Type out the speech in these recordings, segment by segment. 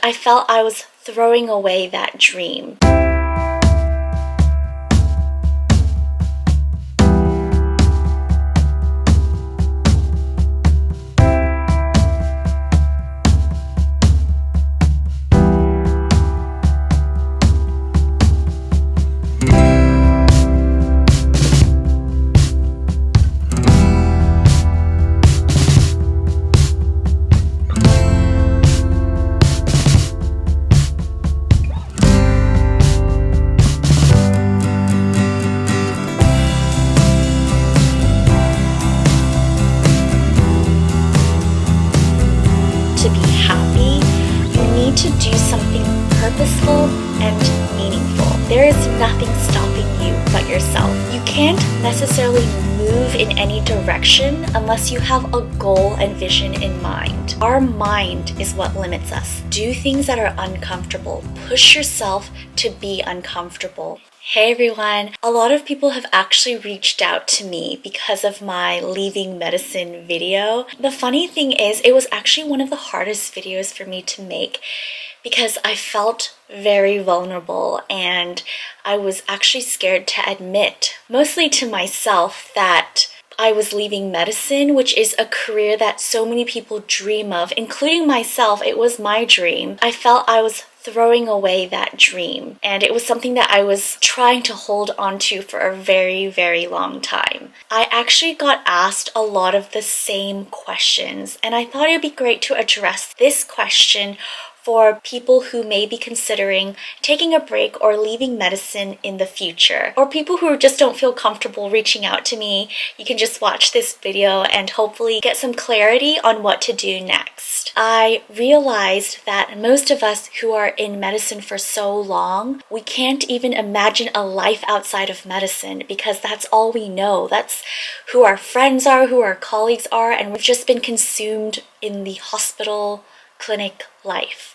I felt I was throwing away that dream. To be happy, you need to do something purposeful and meaningful. There is nothing stopping you but yourself. You can't necessarily move in any direction unless you have a goal and vision in mind. Our mind is what limits us. Do things that are uncomfortable. Push yourself to be uncomfortable. Hey everyone, a lot of people have actually reached out to me because of my leaving medicine video. The funny thing is, it was actually one of the hardest videos for me to make because I felt very vulnerable and I was actually scared to admit, mostly to myself, that I was leaving medicine, which is a career that so many people dream of, including myself. It was my dream. I felt I was throwing away that dream, and it was something that I was trying to hold on to for a very, very long time. I actually got asked a lot of the same questions, and I thought it would be great to address this question for people who may be considering taking a break or leaving medicine in the future, or people who just don't feel comfortable reaching out to me. You can just watch this video and hopefully get some clarity on what to do next. I realized that most of us who are in medicine for so long, we can't even imagine a life outside of medicine because that's all we know. That's who our friends are, who our colleagues are, and we've just been consumed in the hospital clinic life.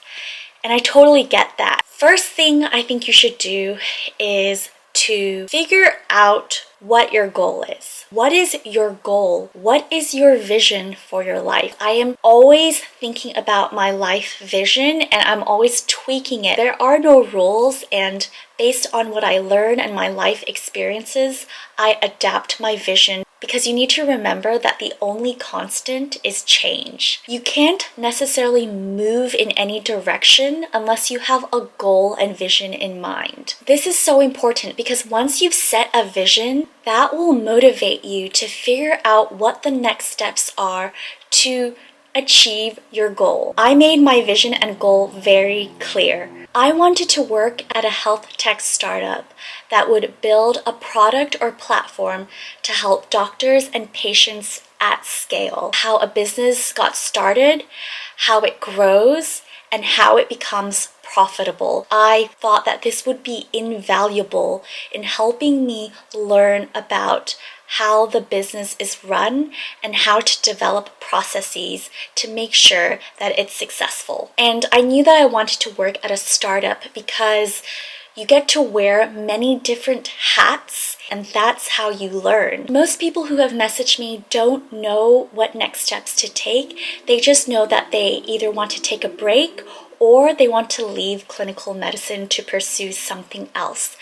And I totally get that. First thing I think you should do is to figure out what your goal is. What is your goal? What is your vision for your life? I am always thinking about my life vision and I'm always tweaking it. There are no rules, and based on what I learn and my life experiences, I adapt my vision, because you need to remember that the only constant is change. You can't necessarily move in any direction unless you have a goal and vision in mind. This is so important because once you've set a vision, that will motivate you to figure out what the next steps are to achieve your goal. I made my vision and goal very clear. I wanted to work at a health tech startup that would build a product or platform to help doctors and patients at scale. How a business got started, how it grows, and how it becomes profitable. I thought that this would be invaluable in helping me learn about how the business is run and how to develop processes to make sure that it's successful. And I knew that I wanted to work at a startup because you get to wear many different hats, and that's how you learn. Most people who have messaged me don't know what next steps to take. They just know that they either want to take a break or they want to leave clinical medicine to pursue something else.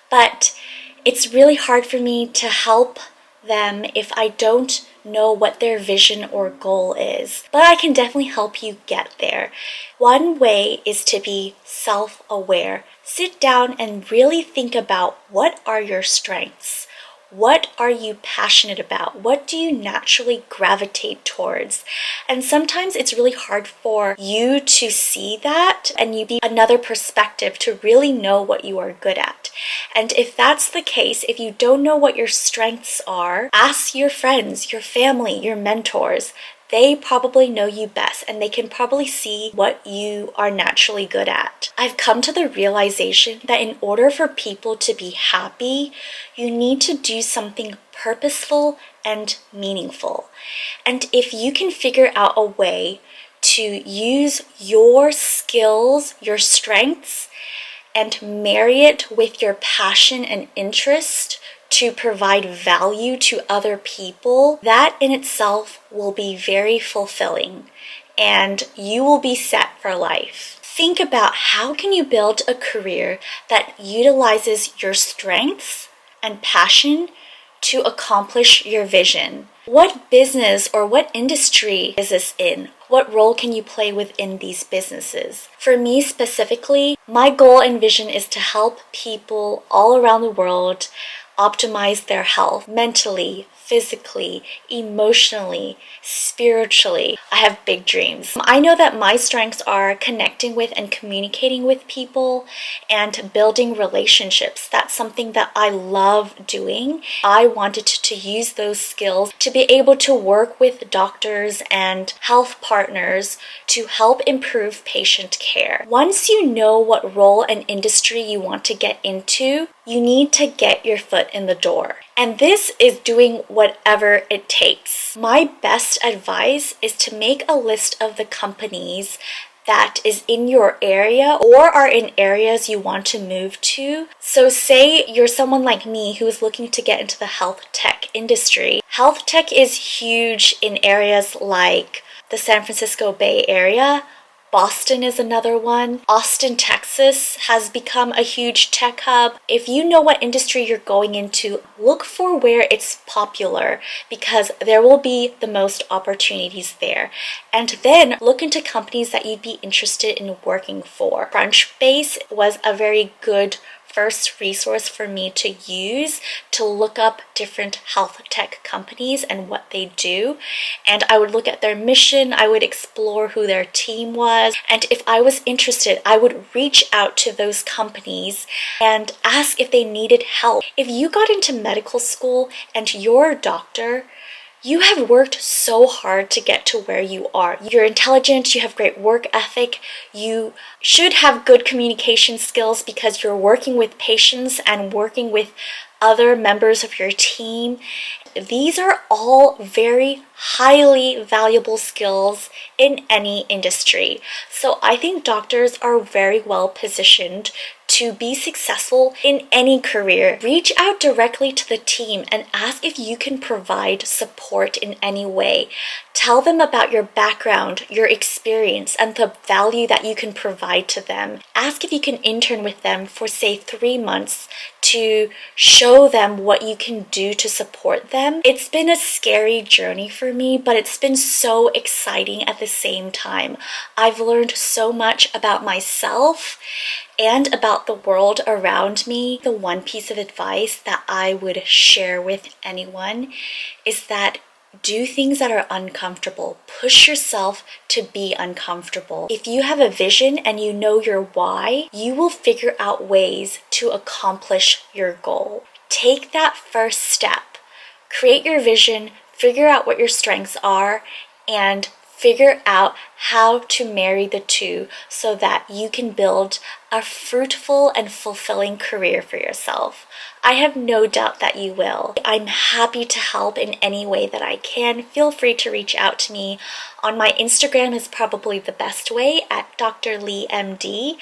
But it's really hard for me to help them if I don't know what their vision or goal is. But I can definitely help you get there. One way is to be self-aware. Sit down and really think about, what are your strengths? What are you passionate about? What do you naturally gravitate towards? And sometimes it's really hard for you to see that, and you need another perspective to really know what you are good at. And if that's the case, if you don't know what your strengths are, ask your friends, your family, your mentors. They probably know you best, and they can probably see what you are naturally good at. I've come to the realization that in order for people to be happy, you need to do something purposeful and meaningful. And if you can figure out a way to use your skills, your strengths, and marry it with your passion and interest to provide value to other people, that in itself will be very fulfilling and you will be set for life. think about how can you build a career that utilizes your strengths and passion to accomplish your vision. What business or what industry is this in? What role can you play within these businesses? For me specifically, my goal and vision is to help people all around the world optimize their health mentally, physically, emotionally, spiritually. I have big dreams. I know that my strengths are connecting with and communicating with people and building relationships. That's something that I love doing. I wanted to use those skills to be able to work with doctors and health partners to help improve patient care. Once you know what role and industry you want to get into, you need to get your foot in the door. And this is doing whatever it takes. My best advice is to make a list of the companies that is in your area or are in areas you want to move to. So say you're someone like me who is looking to get into the health tech industry. Health tech is huge in areas like the San Francisco Bay Area. Boston is another one. Austin, Texas has become a huge tech hub. If you know what industry you're going into, look for where it's popular because there will be the most opportunities there. And then look into companies that you'd be interested in working for. Crunchbase was a very good first resource for me to use to look up different health tech companies and what they do. And I would look at their mission, I would explore who their team was, and if I was interested, I would reach out to those companies and ask if they needed help. If you got into medical school and you're a doctor, you have worked so hard to get to where you are. You're intelligent, you have great work ethic, you should have good communication skills because you're working with patients and working with other members of your team. These are all very highly valuable skills in any industry. So I think doctors are very well positioned to be successful in any career. Reach out directly to the team and ask if you can provide support in any way. Tell them about your background, your experience, and the value that you can provide to them. Ask if you can intern with them for, say, 3 months to show them what you can do to support them. It's been a scary journey for me, but it's been so exciting at the same time. I've learned so much about myself and about the world around me. The one piece of advice that I would share with anyone is that do things that are uncomfortable. Push yourself to be uncomfortable. If you have a vision and you know your why, you will figure out ways to accomplish your goal. Take that first step. Create your vision, figure out what your strengths are, and figure out how to marry the two so that you can build a fruitful and fulfilling career for yourself. I have no doubt that you will. I'm happy to help in any way that I can. Feel free to reach out to me. On my Instagram is probably the best way at Dr. Lee MD.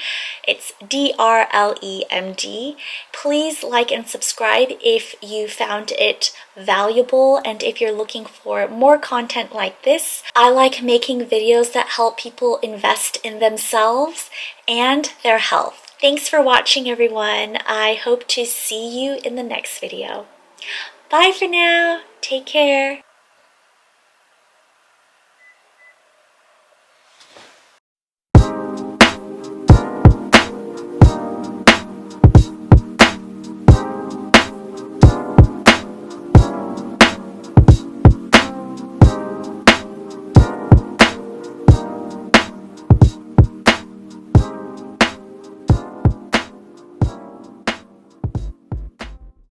It's DRLEMD. Please like and subscribe if you found it valuable and if you're looking for more content like this. I like making videos that help people invest in themselves and their health. Thanks for watching, everyone. I hope to see you in the next video. Bye for now. Take care.